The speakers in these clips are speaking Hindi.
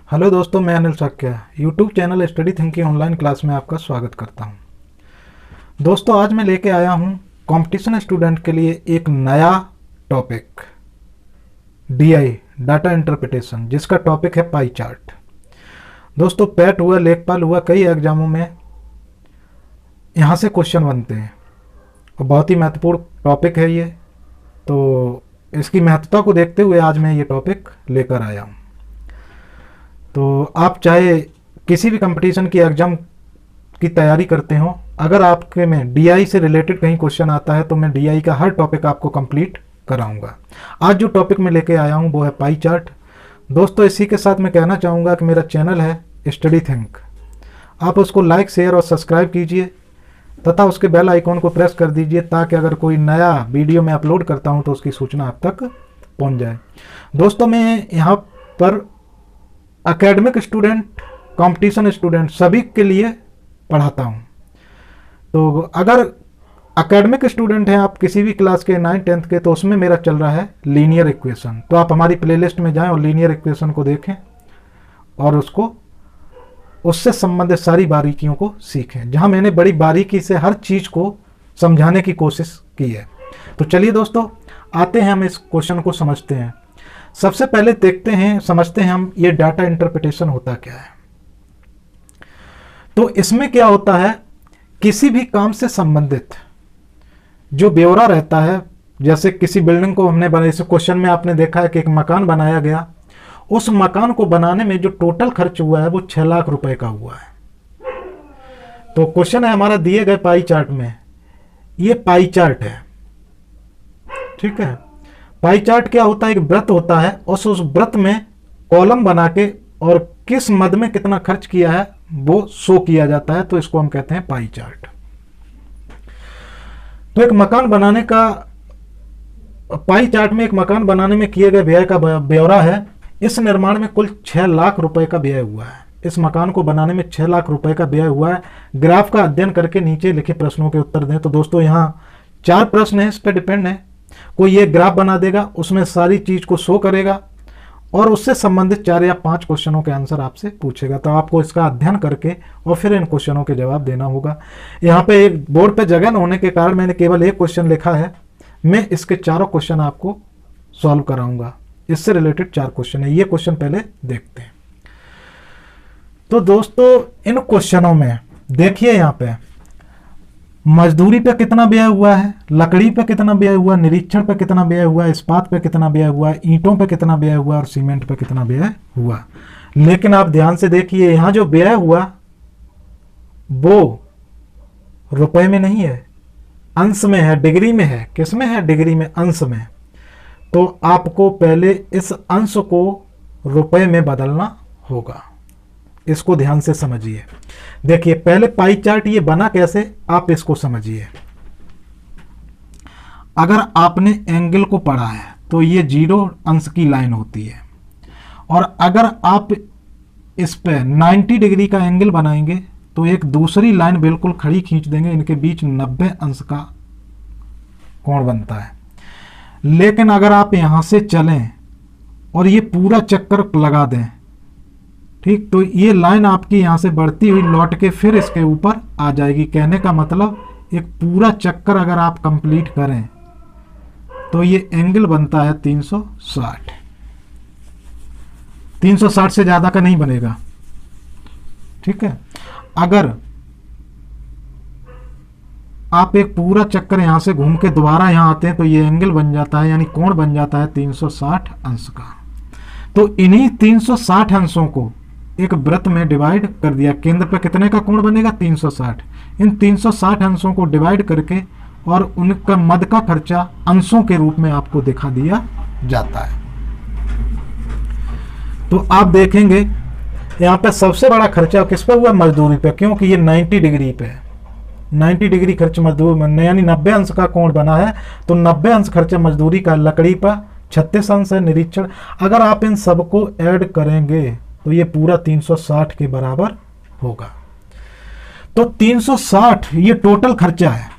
हेलो दोस्तों, मैं Anil Shakya YouTube channel study thinking online class में आपका स्वागत करता हूं। दोस्तों, आज मैं लेके आया हूं कंपटीशन स्टूडेंट के लिए एक नया टॉपिक डीआई डाटा इंटरप्रिटेशन, जिसका टॉपिक है पाई चार्ट। दोस्तों, पैट हुआ, लेखपाल हुआ, कई एग्जामों में यहाँ से क्वेश्चन बनते हैं और बहुत ही महत्वपूर्ण टॉपिक है ये। तो इसकी महत्वता को देखते हुए आज मैं ये टॉपिक लेकर आया हूँ। तो आप चाहे किसी भी कंपटीशन की एग्ज़ाम की तैयारी करते हो, अगर आपके में डीआई से रिलेटेड कहीं क्वेश्चन आता है तो मैं डीआई का हर टॉपिक आपको कंप्लीट कराऊंगा। आज जो टॉपिक मैं लेके आया हूं वो है पाई चार्ट। दोस्तों, इसी के साथ मैं कहना चाहूँगा कि मेरा चैनल है स्टडी थिंक, आप उसको लाइक, शेयर और सब्सक्राइब कीजिए तथा उसके बेल आइकॉन को प्रेस कर दीजिए ताकि अगर कोई नया वीडियो मैं अपलोड करता हूँ तो उसकी सूचना आप तक पहुँच जाए। दोस्तों, मैं यहाँ पर एकेडमिक स्टूडेंट, कंपटीशन स्टूडेंट सभी के लिए पढ़ाता हूँ। तो अगर एकेडमिक स्टूडेंट हैं आप किसी भी क्लास के 9th 10th के, तो उसमें मेरा चल रहा है लीनियर इक्वेशन। तो आप हमारी प्लेलिस्ट में जाएं और लीनियर इक्वेशन को देखें और उससे संबंधित सारी बारीकियों को सीखें, जहां मैंने बड़ी बारीकी से हर चीज़ को समझाने की कोशिश की है। तो चलिए दोस्तों, आते हैं, हम इस क्वेश्चन को समझते हैं। सबसे पहले देखते हैं, समझते हैं हम ये डाटा इंटरप्रिटेशन होता क्या है। तो इसमें क्या होता है, किसी भी काम से संबंधित जो ब्यौरा रहता है, जैसे किसी बिल्डिंग को हमने बनाया, इस क्वेश्चन में आपने देखा है कि एक मकान बनाया गया, उस मकान को बनाने में जो टोटल खर्च हुआ है वो 6 लाख रुपए का हुआ है। तो क्वेश्चन है हमारा दिए गए पाई चार्ट में, ये पाई चार्ट है, ठीक है। पाई चार्ट क्या होता है, एक वृत्त होता है, उस वृत्त में कॉलम बना के और किस मद में कितना खर्च किया है वो शो किया जाता है, तो इसको हम कहते हैं पाई चार्ट। तो एक मकान बनाने का पाई चार्ट में एक मकान बनाने में किए गए व्यय का ब्यौरा है। इस निर्माण में कुल 6 लाख रुपए का व्यय हुआ है। इस मकान को बनाने में 6 लाख रुपए का व्यय हुआ है। ग्राफ का अध्ययन करके नीचे लिखे प्रश्नों के उत्तर दें। तो दोस्तों, यहाँ 4 प्रश्न है, इस पर डिपेंड है। कोई ये ग्राफ बना देगा, उसमें सारी चीज को शो करेगा और उससे संबंधित 4 या 5 क्वेश्चनों के आंसर आपसे पूछेगा। तो आपको इसका अध्ययन करके और फिर इन क्वेश्चनों के जवाब देना होगा। यहाँ पे एक बोर्ड पे जगह न होने के कारण मैंने केवल एक क्वेश्चन लिखा है। मैं इसके चारों क्वेश्चन आपको सॉल्व कराऊंगा। इससे रिलेटेड 4 क्वेश्चन है। ये क्वेश्चन पहले देखते हैं। तो दोस्तों, इन क्वेश्चनों में देखिए, यहाँ पे मजदूरी पे कितना व्यय हुआ है, लकड़ी पे कितना व्यय हुआ, निरीक्षण पे कितना व्यय हुआ, इस्पात पे कितना व्यय हुआ, ईंटों पे कितना व्यय हुआ और सीमेंट पे कितना व्यय हुआ। लेकिन आप ध्यान से देखिए, यहां जो व्यय हुआ वो रुपए में नहीं है, अंश में है, डिग्री में है। किस में है? डिग्री में, अंश में। तो आपको पहले इस अंश को रुपए में बदलना होगा। इसको ध्यान से समझिए। देखिए, पहले पाई चार्ट ये बना कैसे, आप इसको समझिए। अगर आपने एंगल को पढ़ा है तो ये 0 अंश की लाइन होती है, और अगर आप इस पे 90 डिग्री का एंगल बनाएंगे तो एक दूसरी लाइन बिल्कुल खड़ी खींच देंगे, इनके बीच 90 अंश का कोण बनता है। लेकिन अगर आप यहां से चलें और ये पूरा चक्कर लगा दें, ठीक, तो ये लाइन आपकी यहां से बढ़ती हुई लौट के फिर इसके ऊपर आ जाएगी। कहने का मतलब, एक पूरा चक्कर अगर आप कंप्लीट करें तो ये एंगल बनता है 360। 360 से ज्यादा का नहीं बनेगा, ठीक है। अगर आप एक पूरा चक्कर यहां से घूम के दोबारा यहां आते हैं तो ये एंगल बन जाता है, यानी कोण बन जाता है 360 अंश का। तो इन्हीं 360 अंशों को एक वृत्त में डिवाइड कर दिया। केंद्र पर कितने का कोण बनेगा? 360। इन 360 अंशों को डिवाइड करके और उनका मद का खर्चा अंशों के रूप में आपको दिखा दिया जाता है। तो आप देखेंगे यहाँ पे सबसे बड़ा खर्चा किस पे हुआ? मजदूरी पे, क्योंकि ये 90 डिग्री पे है। 90 डिग्री खर्च मजदूरी, यानी 90 अंश का कोण बना है, तो 90 अंश खर्चा मजदूरी का। लकड़ी पर 36 अंश है, निरीक्षण। अगर आप इन सबको ऐड करेंगे तो ये पूरा 360 के बराबर होगा। तो 360 ये टोटल खर्चा है,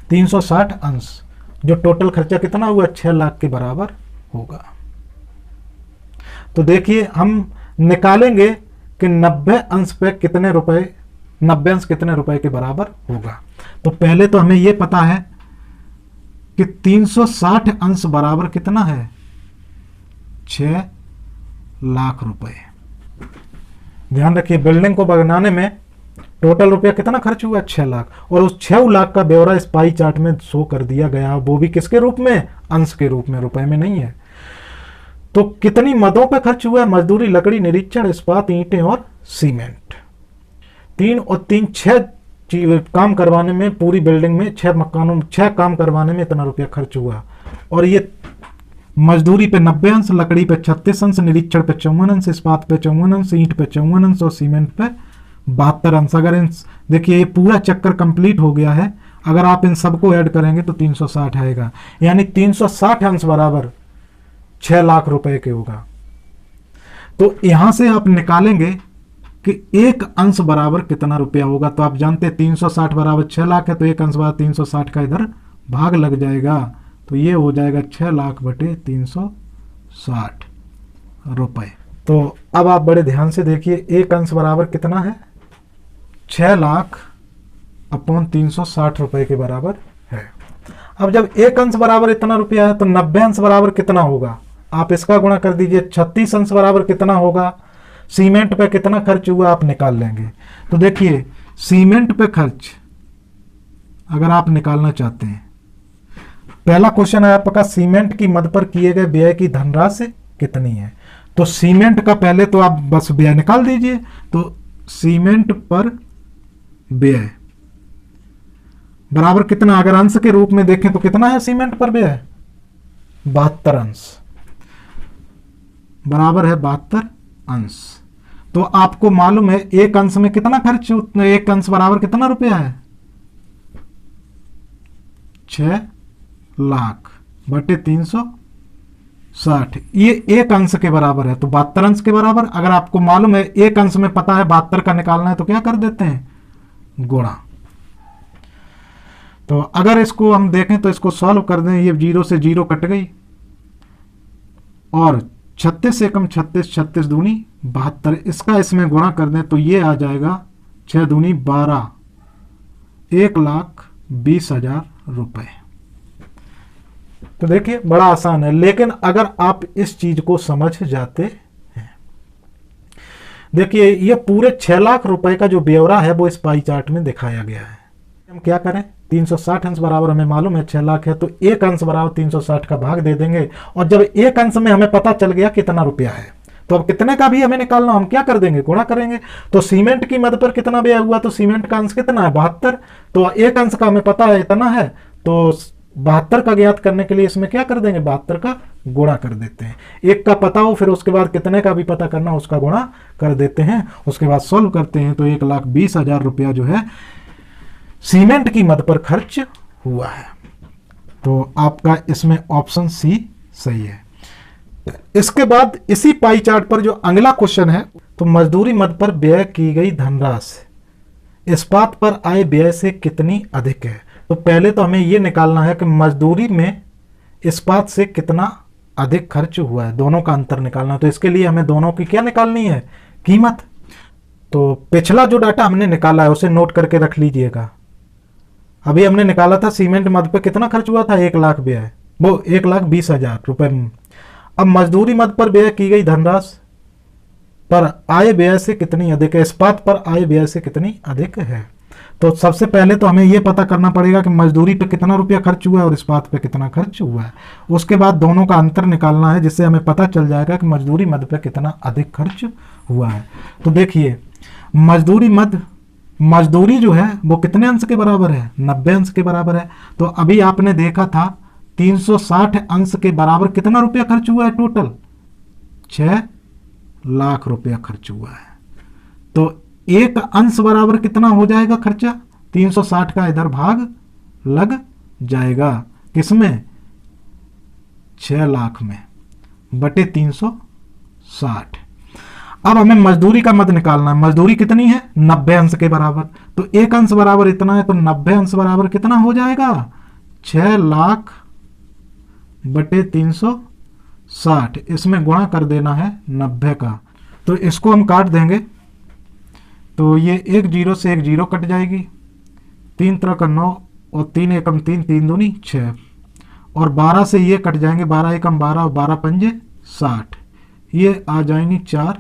360 अंश, जो टोटल खर्चा कितना हुआ? 6 लाख के बराबर होगा। तो देखिए, हम निकालेंगे कि 90 अंश पे कितने रुपए, 90 अंश कितने रुपए के बराबर होगा। तो पहले तो हमें यह पता है कि 360 अंश बराबर कितना है, 6 लाख रुपए। ध्यान रखिए, बिल्डिंग को बनाने में टोटल रुपया कितना खर्च हुआ, 6 लाख, और उस 6 लाख का ब्यौरा इस पाई चार्ट में शो कर दिया गया, वो भी किसके रूप में, अंश के रूप में, रुपए में नहीं है। तो कितनी मदों पर खर्च हुआ है, मजदूरी, लकड़ी, निरीक्षण, इस्पात, ईंटें और सीमेंट। 3 और 3 6 काम करवाने में, पूरी बिल्डिंग में 6 मकानों 6 काम करवाने में इतना रुपया खर्च हुआ। और ये मजदूरी पे 90 अंश, लकड़ी पे 36 अंश, निरीक्षण पे 54 अंश, इस्पात पे 54 अंश, ईंट पे 54 अंश और सीमेंट पे 72 अंश। अगर इन देखिए ये पूरा चक्कर कंप्लीट हो गया है, अगर आप इन सबको ऐड करेंगे तो 360 आएगा, यानी 360 अंश बराबर 6 लाख रुपए के होगा। तो यहां से आप निकालेंगे कि एक अंश बराबर कितना रुपया होगा। तो आप जानते हैं 360 बराबर 6 लाख है, तो एक अंश बराबर 360 का इधर भाग लग जाएगा, तो ये हो जाएगा 6 लाख बटे 360 रुपए। तो अब आप बड़े ध्यान से देखिए, एक अंश बराबर कितना है, 6 लाख अपॉन 360 रुपए के बराबर है। अब जब एक अंश बराबर इतना रुपया है तो 90 अंश बराबर कितना होगा, आप इसका गुणा कर दीजिए। 36 अंश बराबर कितना होगा, सीमेंट पे कितना खर्च हुआ आप निकाल लेंगे। तो देखिए सीमेंट पे खर्च अगर आप निकालना चाहते हैं, पहला क्वेश्चन है आपका, सीमेंट की मद पर किए गए व्यय की धनराशि कितनी है। तो सीमेंट का पहले तो आप बस व्यय निकाल दीजिए। तो सीमेंट पर व्यय बराबर कितना, अगर अंश के रूप में देखें तो कितना है सीमेंट पर व्यय, 72 अंश, बराबर है 72 अंश। तो आपको मालूम है एक अंश में कितना खर्च, एक अंश बराबर कितना रुपया है, 6 लाख बटे 360, ये एक अंश के बराबर है। तो 72 अंश के बराबर, अगर आपको मालूम है एक अंश में पता है 72 का निकालना है, तो क्या कर देते हैं, गुणा। तो अगर इसको हम देखें तो इसको सॉल्व कर दें, ये 0 से 0 कट गई, और 36 एकम 36, 36 दूनी 72, इसका इसमें गुणा कर दें तो ये आ जाएगा 6 दूनी 12, 1,20,000 रुपए। तो देखिए बड़ा आसान है, लेकिन अगर आप इस चीज को समझ जाते हैं, देखिए ये पूरे 6 लाख रुपए का जो ब्यौरा है वो इस पाई चार्ट में दिखाया गया है। हम क्या करें, 360 अंश बराबर हमें मालूम है 6 लाख है, तो एक अंश बराबर 360 का भाग दे देंगे, और जब एक अंश में हमें पता चल गया कितना रुपया है, तो अब कितने का भी हमें निकालना, हम क्या कर देंगे, गुणा करेंगे। तो सीमेंट की मद पर कितना व्यय हुआ, तो सीमेंट का अंश कितना है, 72, तो एक अंश का हमें पता है इतना है, तो 72 का ज्ञात करने के लिए इसमें क्या कर देंगे, 72 का गुणा कर देते हैं। एक का पता हो फिर उसके बाद कितने का भी पता करना उसका गुणा कर देते हैं, उसके बाद सॉल्व करते हैं। तो 1,20,000 रुपया जो है सीमेंट की मद पर खर्च हुआ है। तो आपका इसमें ऑप्शन सी सही है। इसके बाद इसी पाई चार्ट पर जो अगला क्वेश्चन है, तो मजदूरी मद पर व्यय की गई धनराशि इस्पात पर आए व्यय से कितनी अधिक है। तो पहले तो हमें यह निकालना है कि मजदूरी में इस्पात से कितना अधिक खर्च हुआ है, दोनों का अंतर निकालना है। तो इसके लिए हमें दोनों की क्या निकालनी है, कीमत। तो पिछला जो डाटा हमने निकाला है उसे नोट करके रख लीजिएगा। अभी हमने निकाला था सीमेंट मद पे कितना खर्च हुआ था, 1 लाख व्यय, वो 1,20,000 रुपए। अब मजदूरी मद पर व्यय की गई धनराशि पर आय व्यय से कितनी अधिक है, इस्पात पर आय व्यय से कितनी अधिक है। तो सबसे पहले तो हमें यह पता करना पड़ेगा कि मजदूरी पे कितना रुपया खर्च हुआ है और इस्पात पे कितना खर्च हुआ है। उसके बाद दोनों का अंतर निकालना है, जिससे हमें पता चल जाएगा कि मजदूरी मद पे कितना अधिक खर्च हुआ है। तो देखिए मजदूरी जो है वो कितने अंश के बराबर है, 90 अंश के बराबर है। तो अभी आपने देखा था 360 अंश के बराबर कितना रुपया खर्च हुआ है, टोटल 6 लाख रुपया खर्च हुआ है। तो एक अंश बराबर कितना हो जाएगा खर्चा, 360 का इधर भाग लग जाएगा, किसमें, 6 लाख में बटे 360। अब हमें मजदूरी का मद निकालना है। मजदूरी कितनी है, 90 अंश के बराबर। तो एक अंश बराबर इतना है, तो 90 अंश बराबर कितना हो जाएगा, 6 लाख बटे 360। इसमें गुणा कर देना है 90 का, तो इसको हम काट देंगे, तो ये एक जीरो से एक जीरो कट जाएगी, 3 तरह का 9 और 3 एकम 3, 3 दूनी 6, और 12 से ये कट जाएंगे, 12 एकम 12 और 12 पंजे 60, ये आ जाएंगी 4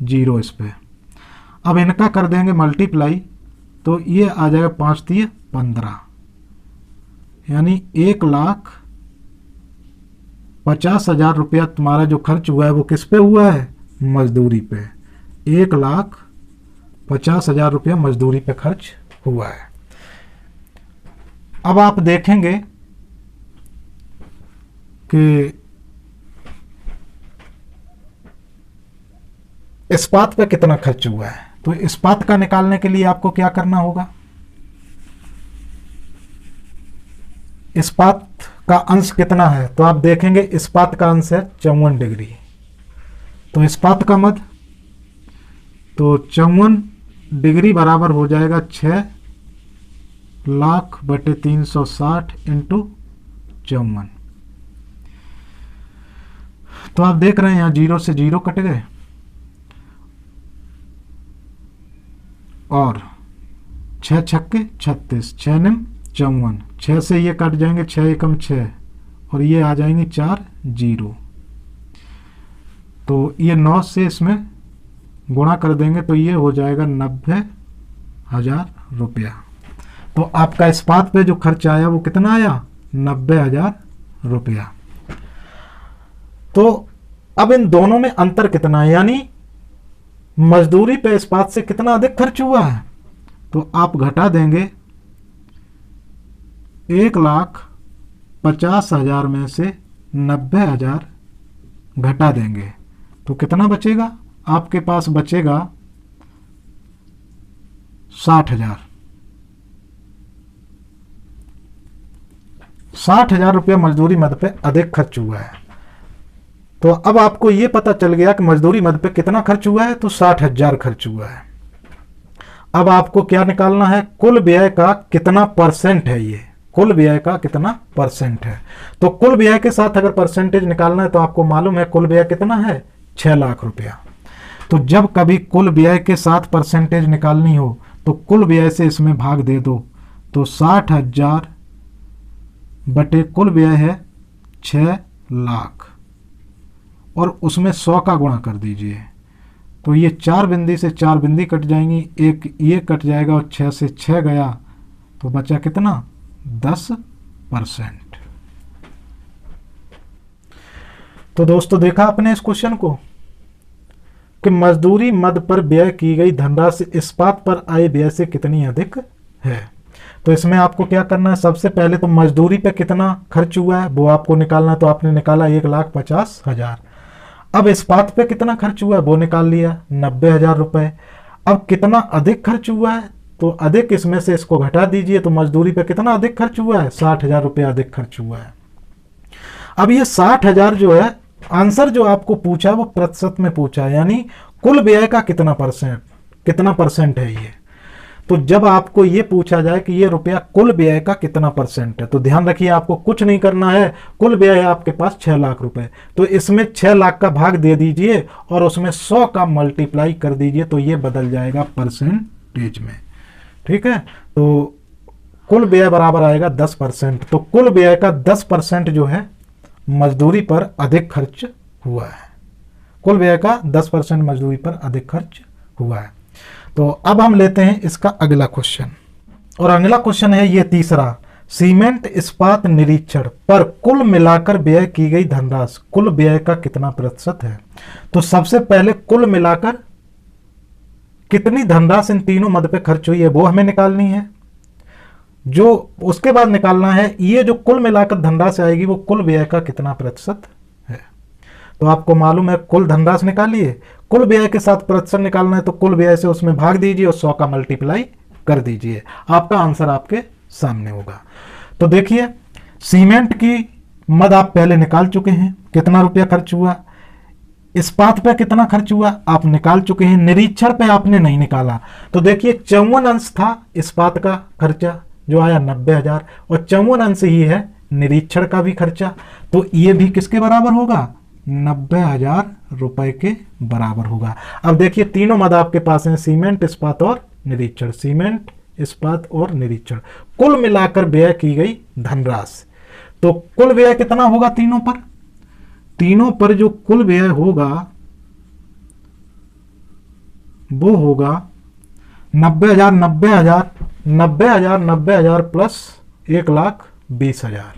जीरो इस पे। अब इनका कर देंगे मल्टीप्लाई, तो ये आ जाएगा 5 3 15, यानी 1,50,000 रुपया तुम्हारा जो खर्च हुआ है वो किस पे हुआ है? मजदूरी पे। 1,50,000 रुपया मजदूरी पे खर्च हुआ है। अब आप देखेंगे कि इस्पात पे कितना खर्च हुआ है। तो इस्पात का निकालने के लिए आपको क्या करना होगा? इस्पात का अंश कितना है? तो आप देखेंगे इस्पात का अंश है 54 डिग्री। तो इस्पात का मद, तो 54 डिग्री बराबर हो जाएगा 6 लाख बटे 360 इंटू 54। तो आप देख रहे हैं यहां जीरो से जीरो कट गए, और 6 छक्के 36, 6 निम 54, 6 से ये कट जाएंगे, 6 एकम 6, और ये आ जाएंगे 4 जीरो। तो ये 9 से इसमें गुणा कर देंगे, तो ये हो जाएगा 90,000 रुपया। तो आपका इस्पात पे जो खर्च आया वो कितना आया? 90,000 रुपया। तो अब इन दोनों में अंतर कितना है, यानी मजदूरी पे इस्पात से कितना अधिक खर्च हुआ है? तो आप घटा देंगे 1,50,000 में से 90,000 घटा देंगे, तो कितना बचेगा? आपके पास बचेगा 60,000। 60,000 रुपया मजदूरी मद पे अधिक खर्च हुआ है। तो अब आपको यह पता चल गया कि मजदूरी मद पे कितना खर्च हुआ है, तो 60,000 खर्च हुआ है। अब आपको क्या निकालना है? कुल व्यय का कितना परसेंट है, ये कुल व्यय का कितना परसेंट है। तो कुल व्यय के साथ अगर परसेंटेज निकालना है तो आपको मालूम है कुल व्यय कितना है? 6 लाख रुपया। तो जब कभी कुल व्यय के साथ परसेंटेज निकालनी हो तो कुल व्यय से इसमें भाग दे दो, तो 60,000 बटे कुल व्यय है 6 लाख, और उसमें 100 का गुणा कर दीजिए। तो ये 4 बिंदी से 4 बिंदी कट जाएंगी, एक ये कट जाएगा, और 6 से 6 गया, तो बचा कितना? 10%। तो दोस्तों देखा आपने इस क्वेश्चन को कि मजदूरी मद पर व्यय की गई धनराशि इस्पात पर आए व्यय से कितनी अधिक है। तो इसमें आपको क्या करना है? सबसे पहले तो मजदूरी पे कितना खर्च हुआ है वो आपको निकालना है। तो आपने निकाला 1,50,000। अब इस्पात पे कितना खर्च हुआ है वो निकाल लिया, 90,000 रुपए। अब कितना अधिक खर्च हुआ है, तो अधिक इसमें से इसको घटा दीजिए, तो मजदूरी पे कितना अधिक खर्च हुआ है? 60,000 रुपया अधिक खर्च हुआ है। अब ये 60,000 जो है, आंसर जो आपको पूछा है वो प्रतिशत में पूछा है, यानी कुल व्यय का कितना परसेंट है ये। तो जब आपको ये पूछा जाए कि ये रुपया कुल व्यय का कितना परसेंट है, तो ध्यान रखिए आपको कुछ नहीं करना है। कुल व्यय है आपके पास 6 लाख रुपए, तो इसमें 6 लाख का भाग दे दीजिए और उसमें 100 का मल्टीप्लाई कर दीजिए, तो ये बदल जाएगा परसेंटेज में। ठीक है, तो कुल व्यय बराबर आएगा 10%। तो कुल व्यय का 10% जो है मजदूरी पर अधिक खर्च हुआ है। कुल व्यय का 10% मजदूरी पर अधिक खर्च हुआ है। तो अब हम लेते हैं इसका अगला क्वेश्चन, और अगला क्वेश्चन है ये तीसरा, सीमेंट इस्पात निरीक्षण पर कुल मिलाकर व्यय की गई धनराशि कुल व्यय का कितना प्रतिशत है। तो सबसे पहले कुल मिलाकर कितनी धनराशि इन तीनों मद पे खर्च हुई है वो हमें निकालनी है। जो उसके बाद निकालना है ये जो कुल मिलाकर धनराशि आएगी वो कुल व्यय का कितना प्रतिशत है। तो आपको मालूम है कुल धनराशि निकालिए, कुल व्यय के साथ प्रतिशत निकालना है, तो कुल व्यय से उसमें भाग दीजिए और 100 का मल्टीप्लाई कर दीजिए, आपका आंसर आपके सामने होगा। तो देखिए सीमेंट की मद आप पहले निकाल चुके हैं, कितना रुपया खर्च हुआ। इस्पात पे कितना खर्च हुआ आप निकाल चुके हैं, निरीक्षण पे आपने नहीं निकाला। तो देखिए 54 अंश था इस्पात का खर्चा जो आया 90,000, और 54 अंश ही है निरीक्षण का भी खर्चा। तो ये भी किसके बराबर होगा? 90,000 रुपए के बराबर होगा। अब देखिए तीनों मद आपके पास हैं, सीमेंट, इस्पात और निरीक्षण, सीमेंट, इस्पात और निरीक्षण। कुल मिलाकर व्यय की गई धनराशि, तो कुल व्यय कितना होगा तीनों पर? तीनों पर जो कुल व्यय होगा वो होगा 90,000, 90,000, 90,000, 90,000 प्लस 1,20,000।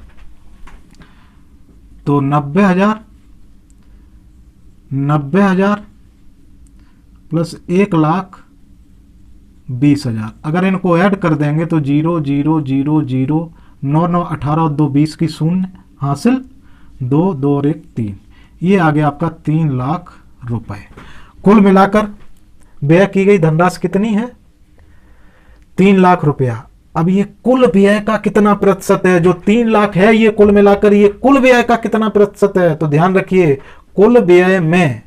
तो 90,000, 90,000 प्लस 1,20,000, अगर इनको ऐड कर देंगे तो 0 0 0 0 9 9 18 और 2 20 की शून्य हासिल, 2 2 और 1 3, ये आ गया आपका 3 लाख रुपए। कुल मिलाकर व्यय की गई धनराशि कितनी है? 3 लाख रुपया। अब ये कुल व्यय का कितना प्रतिशत है? जो 3 लाख है ये कुल मिलाकर, ये कुल व्यय का कितना प्रतिशत है? तो ध्यान रखिए, कुल व्यय में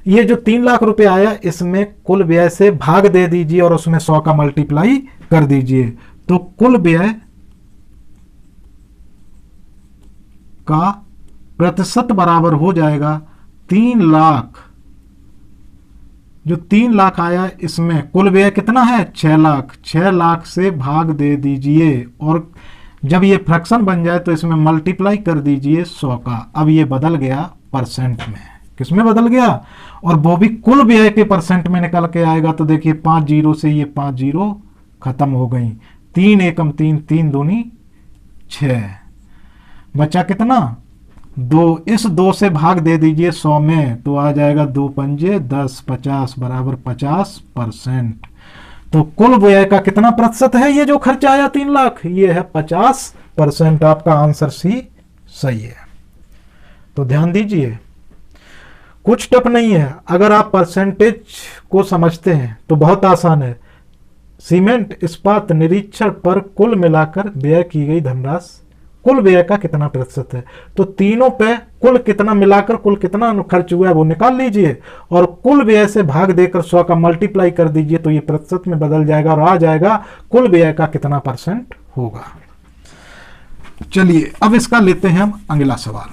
ये जो 3 लाख रुपया आया इसमें कुल व्यय से भाग दे दीजिए और उसमें 100 का मल्टीप्लाई कर दीजिए, तो कुल व्यय का प्रतिशत बराबर हो जाएगा 3 लाख। जो 3 लाख आया इसमें कुल व्यय कितना है? 6 लाख। 6 लाख से भाग दे दीजिए और जब ये फ्रैक्शन बन जाए तो इसमें मल्टीप्लाई कर दीजिए 100 का। अब ये बदल गया परसेंट में। किसमें बदल गया? और वो भी कुल व्यय के परसेंट में निकल के आएगा। तो देखिए 5 जीरो से ये 5 जीरो खत्म हो गई, 3 एकम 3, 3 दूनी 6, बचा कितना? 2। इस 2 से भाग दे दीजिए 100 में तो आ जाएगा 2 पंजे 10, 50 बराबर 50%। तो कुल व्यय का कितना प्रतिशत है? ये जो खर्चा आया 3 लाख, ये है 50%। आपका आंसर सी सही है। तो ध्यान दीजिए, कुछ टफ नहीं है। अगर आप परसेंटेज को समझते हैं तो बहुत आसान है। सीमेंट, इस्पात, निरीक्षण पर कुल मिलाकर व्यय की गई धनराशि, कुल व्यय का कितना प्रतिशत है, तो तीनों पे कुल कितना मिलाकर कुल कितना खर्च हुआ है वो निकाल लीजिए और कुल व्यय से भाग देकर 100 का मल्टीप्लाई कर दीजिए तो ये प्रतिशत में बदल जाएगा और आ जाएगा कुल व्यय का कितना परसेंट होगा। चलिए अब इसका लेते हैं हम अगला सवाल।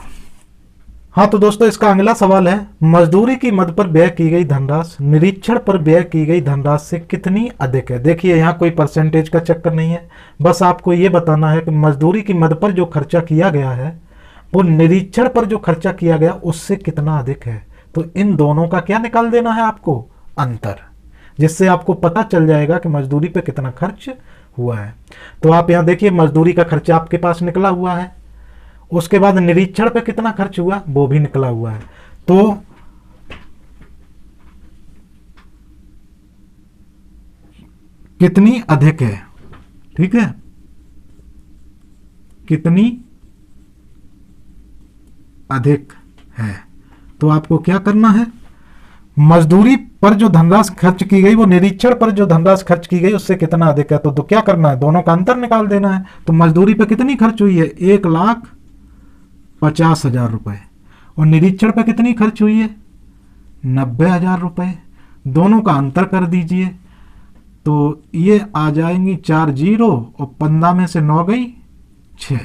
हाँ तो दोस्तों, इसका अगला सवाल है, मजदूरी की मद पर व्यय की गई धनराशि निरीक्षण पर व्यय की गई धनराशि से कितनी अधिक है। देखिए यहाँ कोई परसेंटेज का चक्कर नहीं है, बस आपको ये बताना है कि मजदूरी की मद पर जो खर्चा किया गया है वो निरीक्षण पर जो खर्चा किया गया उससे कितना अधिक है। तो इन दोनों का क्या निकाल देना है आपको? अंतर, जिससे आपको पता चल जाएगा कि मजदूरी पे कितना खर्च हुआ है। तो आप यहाँ देखिए, मजदूरी का खर्चा आपके पास निकला हुआ है, उसके बाद निरीक्षण पे कितना खर्च हुआ वो भी निकला हुआ है। तो कितनी अधिक है, ठीक है, कितनी अधिक है। तो आपको क्या करना है, मजदूरी पर जो धनराशि खर्च की गई वो निरीक्षण पर जो धनराशि खर्च की गई उससे कितना अधिक है। तो क्या करना है, दोनों का अंतर निकाल देना है। तो मजदूरी पे कितनी खर्च हुई है? 1,50,000 रुपए और निरीक्षण पे कितनी खर्च हुई है? 90,000 रुपए। दोनों का अंतर कर दीजिए तो ये आ जाएंगी 4 जीरो और 15 में से 9 गई 6,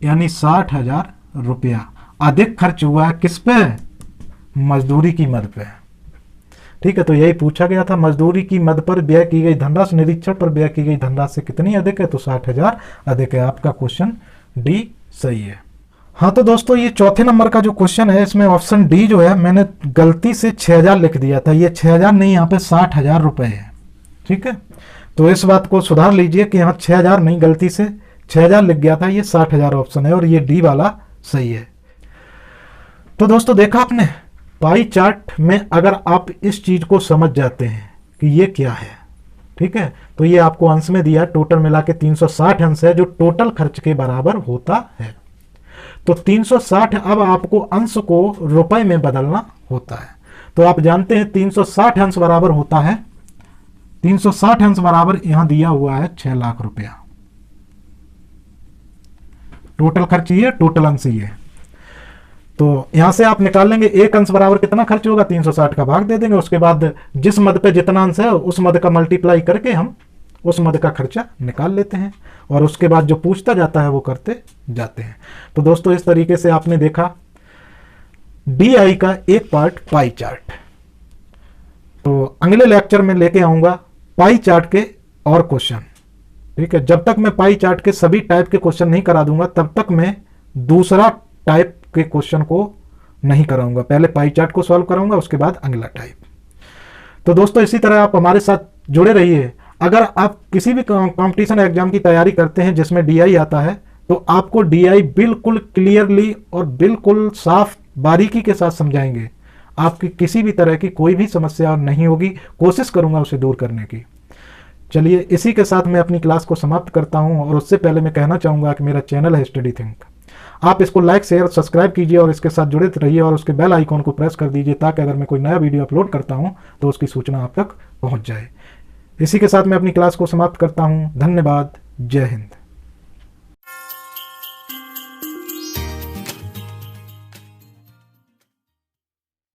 यानी 60,000 रुपया अधिक खर्च हुआ है। किस पे? मजदूरी की मद पे। ठीक है, तो यही पूछा गया था, मजदूरी की मद पर व्यय की गई धनराशि निरीक्षण पर व्यय की गई धनराशि से कितनी अधिक है? तो 60,000 अधिक है। आपका क्वेश्चन डी सही है। हाँ तो दोस्तों, ये चौथे नंबर का जो क्वेश्चन है इसमें ऑप्शन डी जो है मैंने गलती से 6,000 लिख दिया था, ये 6,000 नहीं, यहाँ पे 60,000 रुपए है। ठीक है, तो इस बात को सुधार लीजिए कि यहाँ 6,000 नहीं, गलती से 6,000 लिख गया था, ये 60,000 ऑप्शन है और ये डी वाला सही है। तो दोस्तों देखा आपने, पाई चार्ट में अगर आप इस चीज को समझ जाते हैं कि ये क्या है, ठीक है, तो ये आपको अंश में दिया, टोटल मिला के 360 अंश है जो टोटल खर्च के बराबर होता है। तो 360 अब आपको अंश को रुपए में बदलना होता है। तो आप जानते हैं 360 अंश बराबर होता है, 360 अंश बराबर यहां दिया हुआ है 6 लाख रुपया। टोटल खर्च ये, टोटल अंश ये। तो यहां से आप निकाल लेंगे एक अंश बराबर कितना खर्च होगा, 360 का भाग दे देंगे, उसके बाद जिस मद पे जितना अंश है उस मद का मल्टीप्लाई करके हम उस मद का खर्चा निकाल लेते हैं और उसके बाद जो पूछता जाता है वो करते जाते हैं। तो दोस्तों इस तरीके से आपने देखा DI का एक पार्ट पाई चार्ट। तो अगले लेक्चर में लेके आऊंगा पाई चार्ट के और क्वेश्चन। ठीक है, जब तक मैं पाई चार्ट के सभी टाइप के क्वेश्चन नहीं करा दूंगा तब तक मैं दूसरा टाइप के क्वेश्चन को नहीं कराऊंगा। पहले पाई चार्ट को सॉल्व कराऊंगा, उसके बाद अगला टाइप। तो दोस्तों इसी तरह आप हमारे साथ जुड़े रहिए। अगर आप किसी भी कंपटीशन एग्जाम की तैयारी करते हैं जिसमें DI आता है तो आपको DI बिल्कुल क्लियरली और बिल्कुल साफ बारीकी के साथ समझाएंगे। आपकी किसी भी तरह की कोई भी समस्या नहीं होगी, कोशिश करूंगा उसे दूर करने की। चलिए इसी के साथ मैं अपनी क्लास को समाप्त करता हूं, और उससे पहले मैं कहना चाहूंगा कि मेरा चैनल है स्टडी थिंक। आप इसको लाइक शेयर सब्सक्राइब कीजिए और इसके साथ जुड़े रहिए और उसके बेल आइकॉन को प्रेस कर दीजिए ताकि अगर मैं कोई नया वीडियो अपलोड करता हूं तो उसकी सूचना आप तक पहुंच जाए। इसी के साथ मैं अपनी क्लास को समाप्त करता हूं। धन्यवाद। जय हिंद।